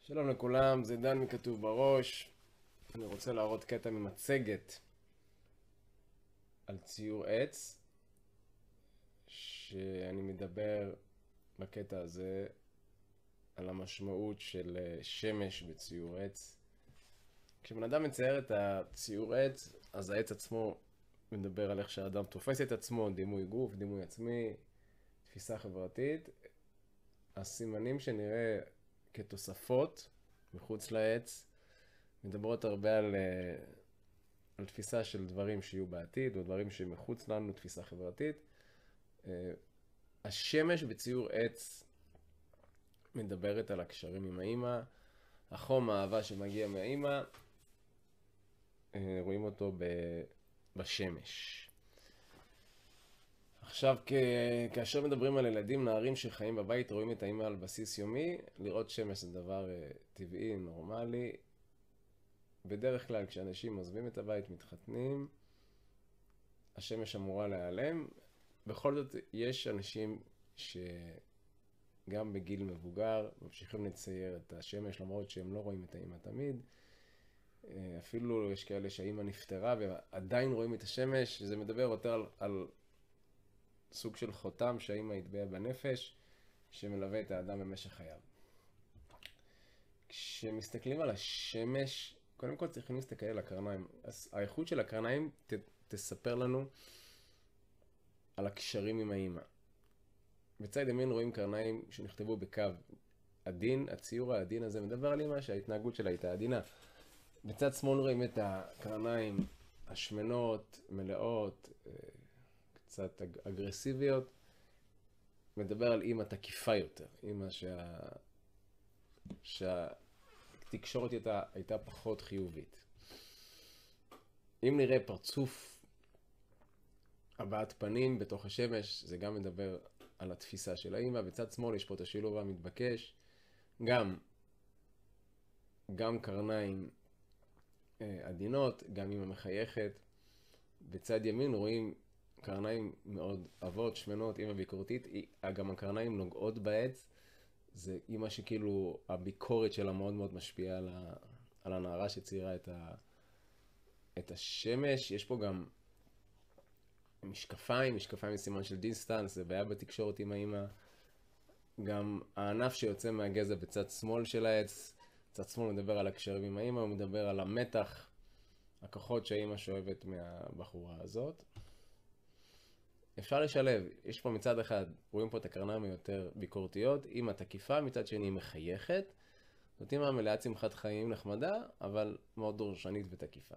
שלום לכולם, זה דן מכתוב בראש. אני רוצה להראות קטע ממצגת על ציור עץ, שאני מדבר בקטע הזה על המשמעות של שמש בציור עץ. כשבן אדם מצייר את הציור עץ, אז העץ עצמו מדבר על איך שהאדם תופס את עצמו, דימוי גוף, דימוי עצמי, תפיסה חברתית. הסימנים שנראה כתוספות מחוץ לעץ מדברות הרבה על תפיסה של דברים שיהיו בעתיד, או דברים שמחוץ לנו, תפיסה חברתית. השמש בציור עץ מדברת על הקשרים עם האמא, החום, האהבה שמגיע מהאמא, רואים אותו בשמש. עכשיו, כאשר מדברים על ילדים, נערים שחיים בבית, רואים את האמא על בסיס יומי, לראות שמש זה דבר טבעי, נורמלי. בדרך כלל כשאנשים עוזבים את הבית, מתחתנים, השמש אמורה להיעלם. בכל זאת יש אנשים שגם בגיל מבוגר ממשיכים לצייר את השמש, למרות שהם לא רואים את האמא תמיד. אפילו יש כאלה שהאמא נפטרה ועדיין רואים את השמש. זה מדבר יותר על סוג של חותם שהאמא יטבע בנפש, שמלווה את האדם במשך חייו. כשמסתכלים על השמש, קודם כל צריכים להסתכל על הקרניים. האיכות של הקרניים תספר לנו על הקשרים עם האמא. בצד ימין רואים קרניים שנכתבו בקו עדין. הציור העדין הזה מדבר על אמא שההתנהגות שלה הייתה עדינה. בצד שמאל רואים את הקרניים השמנות, מלאות, קצת אגרסיביות. מדבר על אמא תקיפה יותר, אמא שהתקשורת הייתה פחות חיובית. אם נראה פרצוף הבעת פנים בתוך השמש, זה גם מדבר על התפיסה של האמא. בצד שמאל יש פה את השילוב המתבקש, גם קרניים עדינות, גם אמא מחייכת. בצד ימין רואים קרניים מאוד עבות, שמנות, אמא ביקורתית. גם הקרניים נוגעות בעץ. זה אמא שכאילו הביקורת שלה מאוד מאוד משפיעה על הנערה שציירה את השמש. יש פה גם משקפיים סימן של דיסטנס, זה בעיה בתקשורת עם האמא. גם הענף שיוצא מהגזע בצד שמאל של העץ, בצד שמאל מדבר על הקשרים עם האמא, הוא מדבר על המתח, הכוחות שהאמא שואבת מהבחורה הזאת. אפשר לשלב, יש פה מצד אחד, רואים פה את הקרניים היותר ביקורתיות, אמא תקיפה, מצד שני היא מחייכת. זאת אמא מלאת שמחת חיים נחמדה, אבל מאוד דורשנית ותקיפה.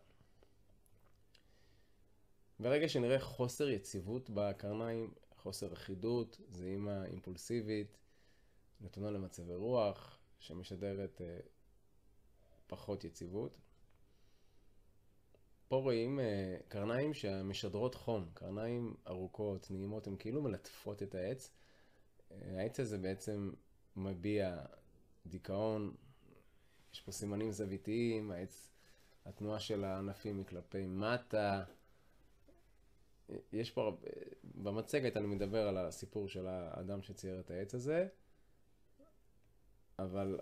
ברגע שנראה חוסר יציבות בקרניים, חוסר אחידות, זה אמא אימפולסיבית, נתונה למצבי רוח, שמשדרת פחות יציבות. פה רואים קרניים שמשדרות חום, קרניים ארוכות, נעימות, הן כאילו מלטפות את העץ. העץ הזה בעצם מביע דיכאון, יש פה סימנים זוויתיים, התנועה של הענפים היא כלפי מטה. יש פה, במצגת אני מדבר על הסיפור של האדם שצייר את העץ הזה, אבל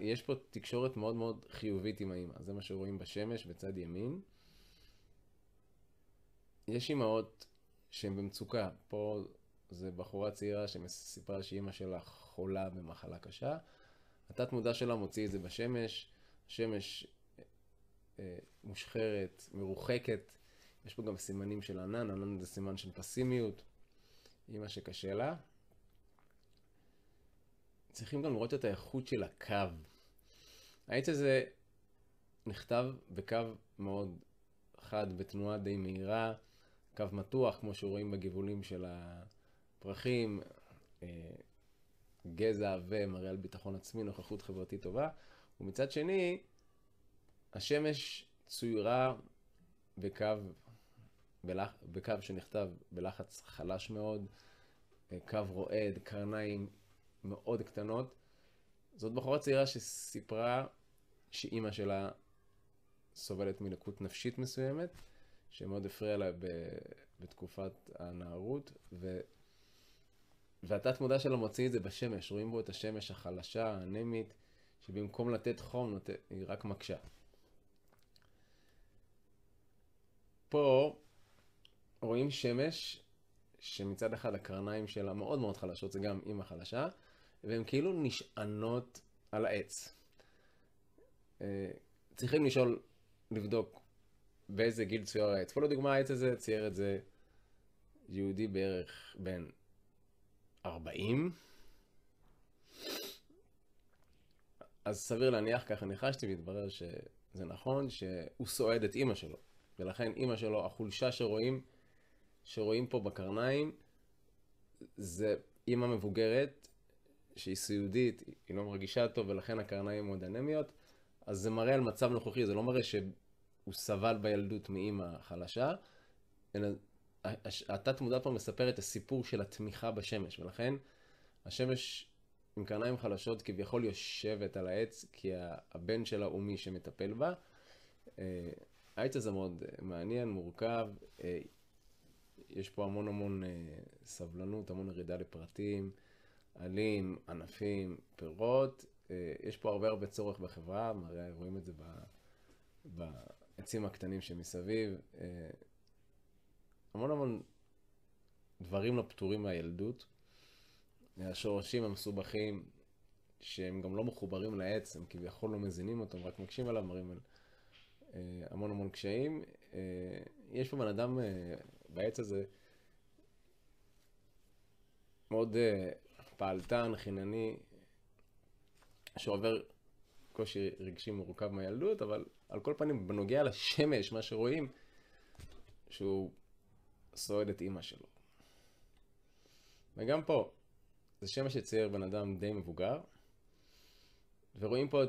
יש פה תקשורת מאוד מאוד חיובית עם האמא, זה מה שרואים בשמש בצד ימין. יש אמהות שהן במצוקה. פה זה בחורה צעירה שסיפרה שאמא שלה חולה במחלה קשה. התת מודע שלה מוציא את זה בשמש. השמש מושחרת, מרוחקת. יש פה גם סימנים של ענן. ענן זה סימן של פסימיות. אמא שקשה לה. צריכים גם לראות את האיכות של הקו. העץ הזה נכתב בקו מאוד חד, בתנועה די מהירה. קו מתוח, כמו שרואים בגבולים של הפרחים, גזע ומראה על ביטחון עצמי, נוכחות חברתית טובה. ומצד שני, השמש צוירה בקו שנכתב בלחץ חלש מאוד, קו רועד, קרניים מאוד קטנות. זאת בחורה צעירה שסיפרה שאימא שלה סובלת מלקות נפשית מסוימת, שמאוד הפריע לה בתקופת הנערות, והתת מודע שלה מוציא את זה בשמש. רואים בו את השמש החלשה, האנמית, שבמקום לתת חום, היא רק מקשה. פה רואים שמש שמצד אחד הקרניים שלה מאוד מאוד חלשות, זה גם אימא חלשה, והן כאילו נשענות על העץ. צריכים לבדוק באיזה גיל צייר העץ. פה לדוגמה העץ הזה צייר את זה יהודי בערך בין 40. אז סביר להניח, ככה ניחשתי והתברר שזה נכון, שהוא סועד את אמא שלו. ולכן אמא שלו, החולשה שרואים פה בקרניים, זה אמא מבוגרת שהיא סיעודית, היא לא מרגישה טוב ולכן הקרניים מאוד אנמיות. אז זה מראה על מצב נוכחי, זה לא מראה שהוא סבל בילדות מאמא חלשה, אלא התת מודע פה מספר את הסיפור של התמיכה בשמש, ולכן השמש עם קרניים חלשות כביכול יושבת על העץ, כי הבן שלה הוא מי שמטפל בה. העץ הזה מאוד מעניין, מורכב, יש פה המון סבלנות, המון ירידה לפרטים, עלים, ענפים, פירות. יש פה הרבה צורך בחברה, רואים את זה בעצים הקטנים שמסביב. המון דברים לא פתורים מהילדות. השורשים המסובכים שהם גם לא מחוברים לעץ, הם כביכול לא מזינים אותם, רק מקשים עליו, מראים על המון קשיים. יש פה בן אדם בעץ הזה מאוד פעלתן, חינני, שעובר קושי רגשי מורכב מהילדות, אבל על כל פנים בנוגע לשמש, מה שרואים, שהוא סועד את אמא שלו. וגם פה, זה שמש שצייר בן אדם די מבוגר, ורואים פה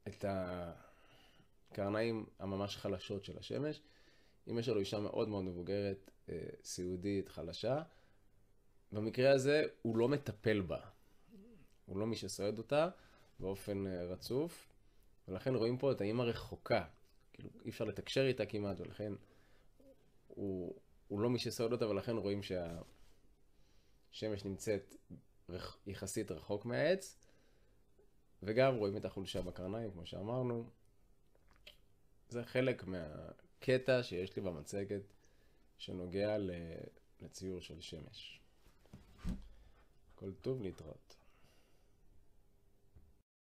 את הקרניים הממש חלשות של השמש. אמא שלו אישה מאוד מבוגרת, סיעודית, חלשה. במקרה הזה הוא לא מטפל בה. הוא לא מי שסועד אותה באופן רצוף, ולכן רואים פה את האמא רחוקה. כאילו אי אפשר לתקשר איתה כמעט, ולכן הוא לא מי שסועד אותה, ולכן רואים שהשמש נמצאת יחסית רחוק מהעץ, וגם רואים את החולשה בקרניים, כמו שאמרנו. זה חלק מהקטע שיש לי במצגת שנוגע לציור של שמש. כל טוב, להתראות.